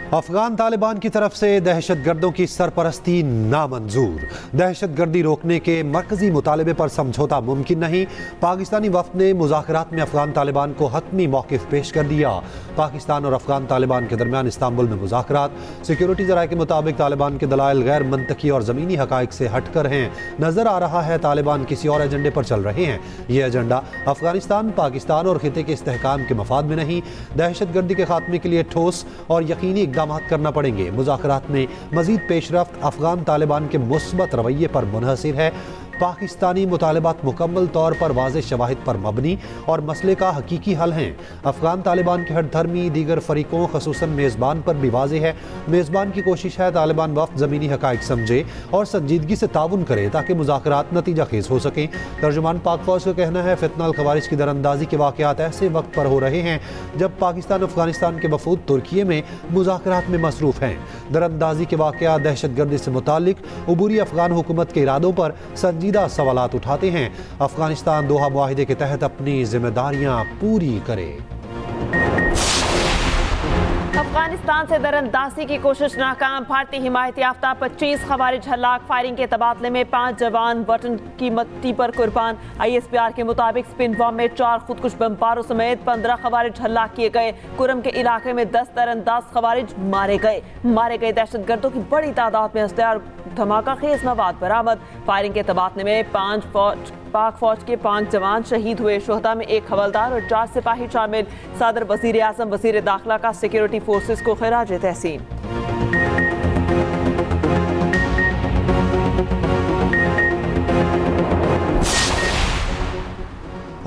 अफगान तालिबान की तरफ से दहशत गर्दों की सरपरस्ती नामंजूर। दहशत गर्दी रोकने के मरकजी मुतालबे पर समझौता मुमकिन नहीं। पाकिस्तानी वफ्द ने मुज़ाकरात में अफगान तालिबान को हतमी मौक़िफ़ पेश कर दिया। पाकिस्तान और अफगान तालिबान के दरमियान इस्तांबुल में मुज़ाकरात। सिक्योरिटी ज़राए के मुताबिक तालिबान के दलाइल गैर मंतकी और ज़मीनी हक़ाइक़ से हट कर हैं। नज़र आ रहा है तालिबान किसी और एजेंडे पर चल रहे हैं। ये एजेंडा अफगानिस्तान, पाकिस्तान और खिते के इस्तेहकाम के मफाद में नहीं। दहशत गर्दी के खात्मे के लिए ठोस और यकीनी इक़दामात करना पड़ेंगे। मुज़ाकरात में मज़ीद पेशरफ्त अफगान तालिबान के मुस्बत रवैये पर मुनहसिर है। पाकिस्तानी मुतालबात मुकम्मल तौर पर वाज़ेह शवाहिद पर मबनी और मसले का हकीकी हल हैं। अफगान तालिबान के हट धर्मी दीगर फरीकों ख़ुसूसन मेज़बान पर भी वाज़ेह है। मेज़बान की कोशिश है तालिबान वफ़्द ज़मीनी हक़ाइक़ समझे और संजीदगी से ताउन करे ताकि मुज़ाकरात नतीजा खेज़ हो सकें। तर्जुमान पाक फ़ौज का कहना है फितनल ख़वारिज की दरअंदाज़ी के वाक़यात ऐसे वक्त पर हो रहे हैं जब पाकिस्तान अफगानिस्तान के वफ़ूद तुर्की में मुज़ाकरात में मसरूफ़ हैं। दरअंदाज़ी के वाक़यात दहशत गर्दी से मुताल्लिक़ उबूरी अफगान हुकूमत के इरादों पर सवालात उठाते हैं। अफगानिस्तान दोहा मुआहिदे के तहत अपनी जिम्मेदारियां पूरी करे। अफगानिस्तान से दरअंदाजी की कोशिश नाकाम। भारतीय हिमायत याफ्ता 25 खवारिज हलाक। फायरिंग के तबादले में 5 जवान बटन की मट्टी पर कुर्बान। ISPR के मुताबिक स्पिन बम में 4 खुदकुश बमबारों समेत 15 खवारिज हलाक किए गए। कुरम के इलाके में 10 दरअंदाज खवारिज मारे गए। दहशत गर्दों की बड़ी तादाद में हथियार धमाका खेज मवाद बरामद। फायरिंग के तबादले में पाक फौज के 5 जवान शहीद हुए। शोहदा में 1 हवलदार और 4 सिपाही शामिल। सदर वज़ीर आज़म वज़ीर दाखिला का सिक्योरिटी फोर्सेस को खिराज तहसीन।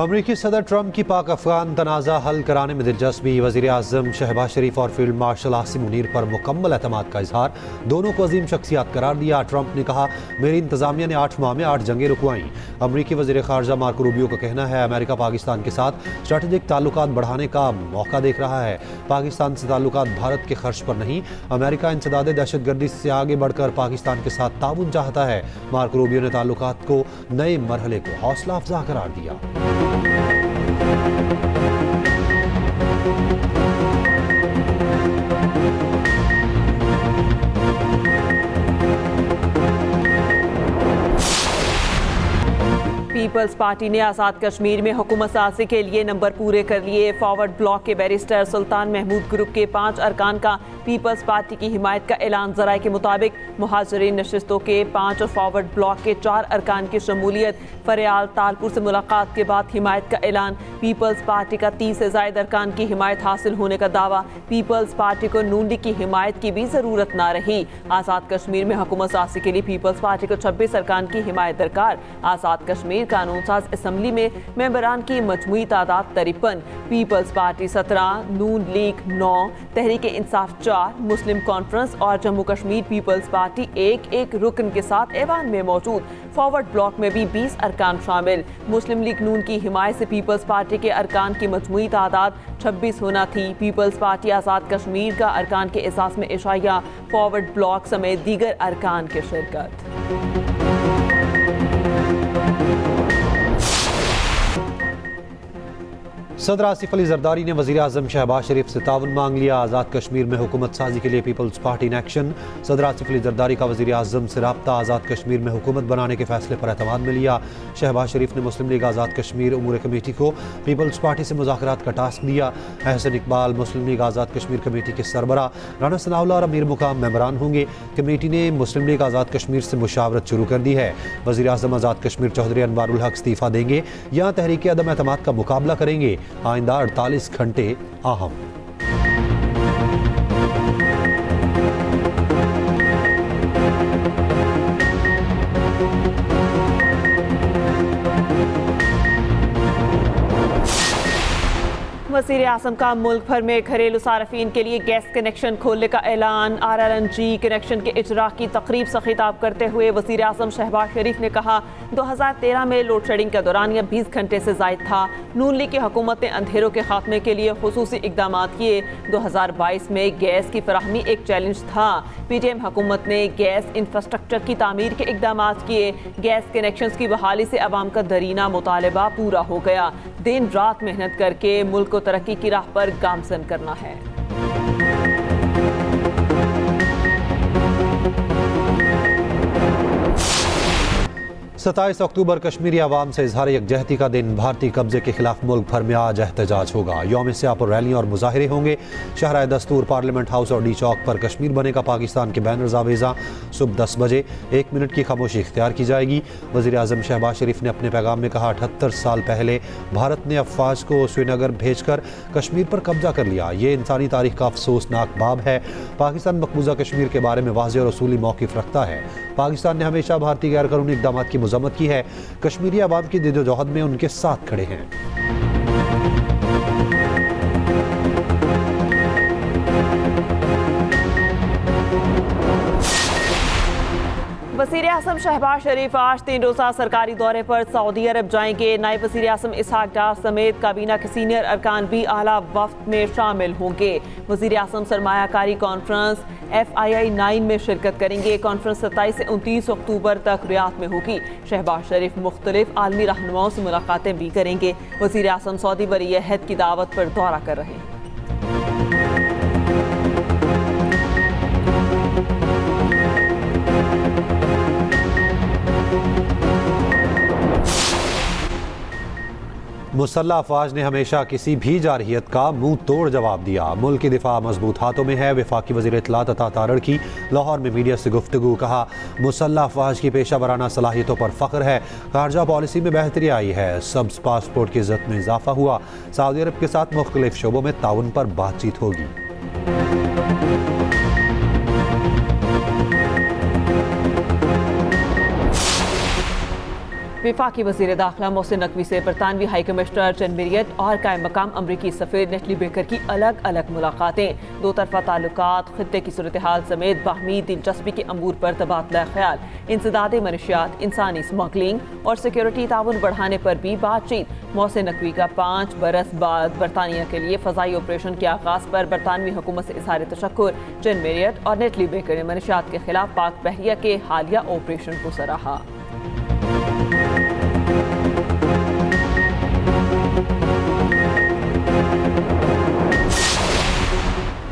अमरीकी सदर ट्रंप की पाक अफगान तनाज़ा हल कराने में दिलचस्पी। वज़ीर आज़म शहबाज शरीफ और फील्ड मार्शल आसिम मुनीर पर मुकम्मल एतमाद का इजहार। दोनों को अजीम शख्सियात करार दिया। ट्रंप ने कहा मेरी इंतज़ामिया ने 8 माह में 8 जंगें रुकवाईं। अमरीकी वज़ीर ख़ारजा मार्को रूबियो का कहना है अमेरिका पाकिस्तान के साथ स्ट्रेटेजिक ताल्लुकात बढ़ाने का मौका देख रहा है। पाकिस्तान से ताल्लुकात भारत के खर्च पर नहीं। अमेरिका इंसदाद दहशत गर्दी से आगे बढ़कर पाकिस्तान के साथ ताउन चाहता है। मार्को रूबियो ने ताल्लुकात को नए मरहले को हौसला अफजा करार दिया। पीपल्स पार्टी ने आज़ाद कश्मीर में हुकूमत साज़ी के लिए नंबर पूरे कर लिए। फॉरवर्ड ब्लॉक के बैरिस्टर सुल्तान महमूद ग्रुप के 5 अरकान का पीपल्स पार्टी की हिमायत का ऐलान। ज़राए के मुताबिक मुहाजिरीन नशिस्तों के 5 और फॉरवर्ड ब्लॉक के 4 अरकान की शमूलियत। फरियाल तालपुर से मुलाकात के बाद हिमायत का ऐलान। पीपल्स पार्टी का 30 से ज़ायद अरकान की हिमायत हासिल होने का दावा। पीपल्स पार्टी को नून लीग की हिमायत की भी ज़रूरत ना रही। आज़ाद कश्मीर में हुकूमत साज़ी के लिए पीपल्स पार्टी को 26 अरकान की हिमायत दरकार। आज़ाद कश्मीर कानून साज असम्बली में मेंबरान की मजमूई तादाद 53। पीपल्स पार्टी 17, नून लीग 9, तहरीक इंसाफ 4, मुस्लिम कॉन्फ्रेंस और जम्मू कश्मीर पीपल्स पार्टी एक रुकन के साथ ऐवान में मौजूद। फॉरवर्ड ब्लॉक में भी 20 अरकान शामिल। मुस्लिम लीग नून की हिमायत से पीपल्स पार्टी के अरकान की मजमूई तादाद 26 होना थी। पीपल्स पार्टी आज़ाद कश्मीर का अरकान के एहसास में इशाया। फॉरवर्ड ब्लॉक समेत दीगर अरकान की शिरकत। सदर आसिफ अली जरदारी ने वज़ीर आज़म शहबाज शरीफ से ताउन मांग लिया। आज़ाद कश्मीर में हुकूमत साजी के लिए पीपल्स पार्टी इन एक्शन। सदर आसिफ अली जरदारी का वज़ीर आज़म से रब्ता। आज़ाद कश्मीर में हुकूमत बनाने के फैसले पर एतमाद में लिया। शहबाज शरीफ ने मुस्लिम लीग आज़ाद कश्मीर उमूर कमेटी को पीपल्स पार्टी से मुज़ाकरात का टास्क दिया। अहसन इकबाल मुस्लिम लीग आज़ाद कश्मीर कमेटी के सरबरा, राना सनाउल्लाह और अमीर मुकाम मेंबरान होंगे। कमेटी ने मुस्लिम लीग आज़ाद कश्मीर से मुशावरत शुरू कर दी है। वज़ीर आज़म आज़ाद कश्मीर चौधरी अनवारुल हक इस्तीफ़ा देंगे या तहरीक अदम एतमाद का मुकाबला करेंगे। आइंदा 48 घंटे अहम। वज़ीर आज़म का मुल्क भर में घरेलू सार्फिन के लिए गैस कनेक्शन खोलने का ऐलान। RRNG कनेक्शन के इजरा की तकरीब से खिताब करते हुए वज़ीर आज़म शहबाज शरीफ ने कहा 2013 में लोड शेडिंग का दौरानिया 20 घंटे से ज़ायद था। नून लीग की हुकूमत ने अंधेरों के खात्मे के लिए खुसूसी इकदाम किए। 2022 में गैस की फराहमी एक चैलेंज था। PTM हुकूमत ने गैस इंफ्रास्ट्रक्चर की तामीर के इकदाम किए। गैस कनेक्शन की बहाली से अवाम का दरीना मुतालबा पूरा हो गया। दिन रात मेहनत करके मुल्क को तरक्की की राह पर गामजन करना है। 27 अक्टूबर कश्मीरी आवाम से इजहार यकजहती का दिन। भारतीय कब्जे के खिलाफ मुल्क भर में आज एहतजाज होगा। यौम स्याह पर रैलियाँ और मुजाहरे होंगे। शहराए दस्तूर, पार्लियामेंट हाउस और डी चौक पर कश्मीर बनेगा पाकिस्तान के बैनर्स आवेजा। सुबह 10 बजे 1 मिनट की खामोशी इख्तियार की जाएगी। वज़ीर आज़म शहबाज शरीफ ने अपने पैगाम में कहा, 78 साल पहले भारत ने अफवाज को श्रीनगर भेजकर कश्मीर पर कब्जा कर लिया। ये इंसानी तारीख का अफसोसनाक बाब है। पाकिस्तान मकबूजा कश्मीर के बारे में वाज़ेह और उसूली मौक़िफ़ रखता है। पाकिस्तान ने हमेशा भारतीय गैर कानूनी इक़दामात की मज़म्मत की है। कश्मीरी आवाम की जद्दोजहद में उनके साथ खड़े हैं। वज़ीर आज़म शहबाज शरीफ आज 3 रोज़ा सरकारी दौरे पर सऊदी अरब जाएंगे। नायब वज़ीर आज़म इसहाक डार समेत काबीना के सीनियर अरकान भी आला वफ्द में शामिल होंगे। वज़ीर आज़म सरमायाकारी कॉन्फ्रेंस FII 9 में शिरकत करेंगे। कॉन्फ्रेंस 27 से 29 अक्टूबर तक रियाद में होगी। शहबाज शरीफ मुख्तलिफ आलमी रहनुमाओं से मुलाकातें भी करेंगे। वज़ीर आज़म सऊदी वली अहद की दावत पर दौरा कर रहे हैं। मुसल्लह अफवाज ने हमेशा किसी भी जारहियत का मुंह तोड़ जवाब दिया। मुल्क की दिफा मजबूत हाथों में है। वफाकी वज़ीर इत्तलात अता तारड़ की लाहौर में मीडिया से गुफ्तगू। कहा, मुसल्लह अफवाज की पेशा वराना सलाहियतों पर फ़ख्र है। खारजा पॉलिसी में बेहतरी आई है। सब्ज़ पासपोर्ट की इज़्ज़त में इजाफा हुआ। सऊदी अरब के साथ मुख्तलिफ शोबों में ताउन पर बातचीत होगी। वफाकी वज़ीर दाखिला मोहसिन नकवी से बरतानवी हाई कमिश्नर जन मिरियट और कायम मकाम अमरीकी सफ़ीर नेटली बेकर की अलग अलग मुलाकातें। दो तरफ़ा ताल्लुकात, खित्ते की सूरत हाल समेत बाहमी दिलचस्पी के अमूर पर तबादला ख्याल, इंसदाद मनशियात, इंसानी स्मगलिंग और सिक्योरिटी ताउन बढ़ाने पर भी बातचीत। मोहसिन नकवी का 5 बरस बाद बरतानिया के लिए फ़ज़ाई ऑपरेशन के आगाज़ पर बरतानवी हुकूमत से इज़हार तशक्कुर। जन मिरियट और नेटली बेकर ने मनशियात के खिलाफ पाक बहरिया के हालिया ऑपरेशन को सराहा।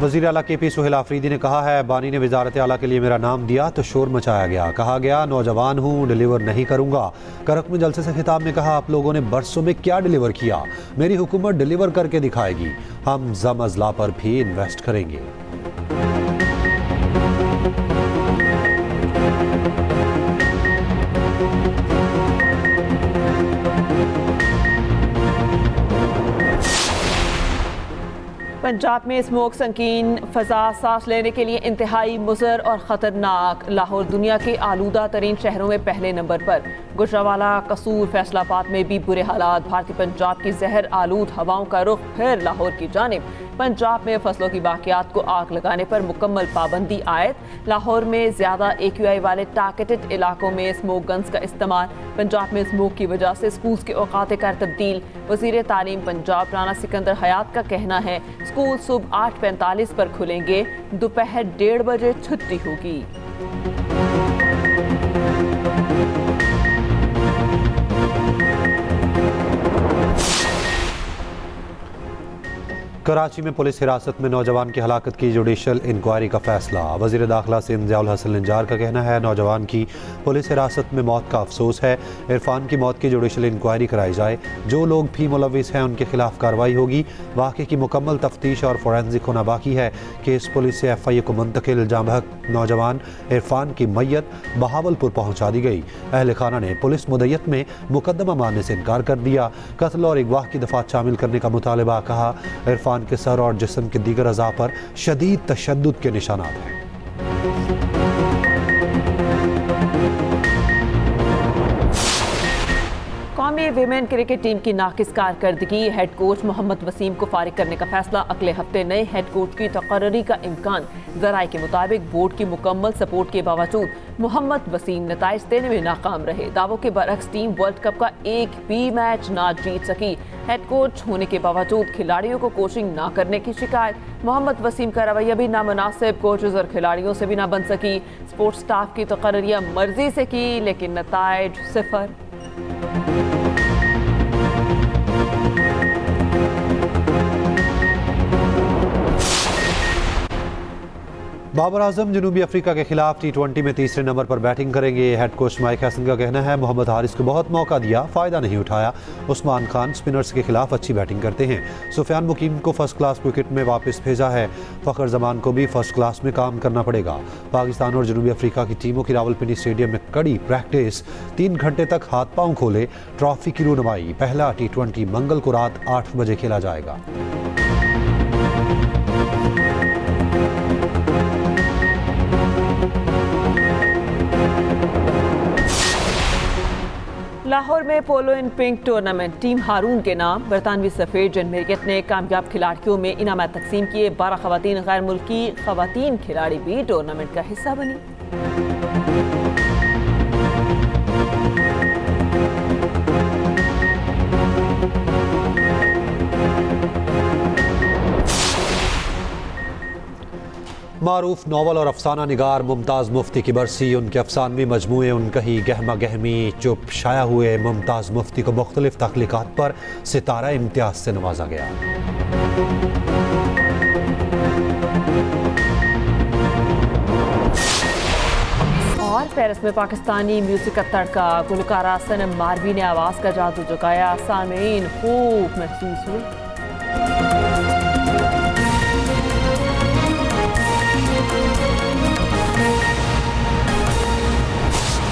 वज़ीर आला KP सुहेल आफरीदी ने कहा है, बानी ने वज़ारत आला के लिए मेरा नाम दिया तो शोर मचाया गया। कहा गया, नौजवान हूँ, डिलीवर नहीं करूँगा। करक में जलसे से खिताब में कहा, आप लोगों ने बरसों में क्या डिलीवर किया? मेरी हुकूमत डिलीवर करके दिखाएगी। हम जम अजला पर भी इन्वेस्ट करेंगे। पंजाब में स्मोक संकीन फ़ज़ा सांस लेने के लिए इंतहाई मुज़र और ख़तरनाक। लाहौर दुनिया के आलूदा तरीन शहरों में पहले नंबर पर। गुजरावाला, कसूर, फैसलाबाद में भी बुरे हालात। भारतीय पंजाब की जहर आलूद हवाओं का रुख फिर लाहौर की जानिब। पंजाब में फसलों की बाकियात को आग लगाने पर मुकम्मल पाबंदी आयद। लाहौर में ज़्यादा AQI वाले टारगेटेड इलाकों में स्मोक गन्स का इस्तेमाल। पंजाब में स्मोक की वजह से स्कूल्स के औकात कार तब्दील। वज़ीर तालीम पंजाब राना सिकंदर हयात का कहना है, स्कूल सुबह 8:45 पर खुलेंगे, दोपहर 1:30 बजे छुट्टी होगी। कराची में पुलिस हिरासत में नौजवान की हलाकत की जुडिशल इंक्वायरी का फैसला। वज़ीर दाखिला से ज़ियाउल हसन निजार का कहना है, नौजवान की पुलिस हिरासत में मौत का अफसोस है। इरफान की मौत की जुडिशल इंक्वायरी कराई जाए। जो लोग भी मुलविस हैं उनके खिलाफ कार्रवाई होगी। वाक़े की मुकम्मल तफ्तीश और फोरेंसिक होना बाकी है। केस पुलिस से FIA को मुंतकिल। जांबहक नौजवान इरफान की मैयत बहावलपुर पहुँचा दी गई। अहल खाना ने पुलिस मुद्दत में मुकदमा मानने से इनकार कर दिया। कत्ल और अगवा की दफात शामिल करने का मुतालबा। कहा, इरफान के सर और जिस्म के दीगर अज़ा पर शदीद तशद्दुद के निशानात हैं। कौमी विमेन क्रिकेट टीम की नाकिस कारकर्दगी। हेड कोच मोहम्मद वसीम को फारिग करने का फैसला। अगले हफ्ते नए हेड कोच की तकर्री का इम्कान। ज़राए के मुताबिक बोर्ड की मुकम्मल सपोर्ट के बावजूद मोहम्मद वसीम नताइज देने में नाकाम रहे। दावों के बरक्स टीम वर्ल्ड कप का एक भी मैच ना जीत सकी। हेड कोच होने के बावजूद खिलाड़ियों को कोचिंग ना करने की शिकायत। मोहम्मद वसीम का रवैया भी नामुनासिब। कोचेज और खिलाड़ियों से भी ना बन सकी। स्पोर्ट्स स्टाफ की तकर्रियाँ मर्जी से की, लेकिन नताइज सिफर। बाबर आजम जनूबी अफ्रीका के खिलाफ T20 में तीसरे नंबर पर बैटिंग करेंगे। हेड कोच माइक हैसन का कहना है मोहम्मद हारिस को बहुत मौका दिया, फ़ायदा नहीं उठाया। उस्मान खान स्पिनर्स के खिलाफ अच्छी बैटिंग करते हैं। सुफियान मुकीम को फर्स्ट क्लास क्रिकेट में वापस भेजा है। फ़खर जमान को भी फर्स्ट क्लास में काम करना पड़ेगा। पाकिस्तान और जनूबी अफ्रीका की टीमों की रावलपिंडी स्टेडियम में कड़ी प्रैक्टिस, 3 घंटे तक हाथ पांव खोले, ट्रॉफी की रूनुमाई। पहला T20 मंगल को रात 8 बजे खेला जाएगा। लाहौर में पोलो इन पिंक टूर्नामेंट, टीम हारून के नाम बरतानवी सफेद जमहूरियत ने कामयाब खिलाड़ियों में इनामात तकसीम किए। 12 खवातीन गैर मुल्की खवातीन खिलाड़ी भी टूर्नामेंट का हिस्सा बनी। मारूफ नावल और अफसाना निगार मुमताज़ मुफ्ती की बरसी। उनके अफसानवी मजमूए उनकही गहमा गहमी चुप शाया हुए मुमताज़ मुफ्ती को मुख्तलिफ तख्लीक़ात पर सितारा इम्तियाज़ से नवाजा गया। और पेरिस में पाकिस्तानी म्यूजिक का तड़का, गुलकारा सनम मारवी ने आवाज़ का जादू जगाया, सामीन खूब महसूस हुई।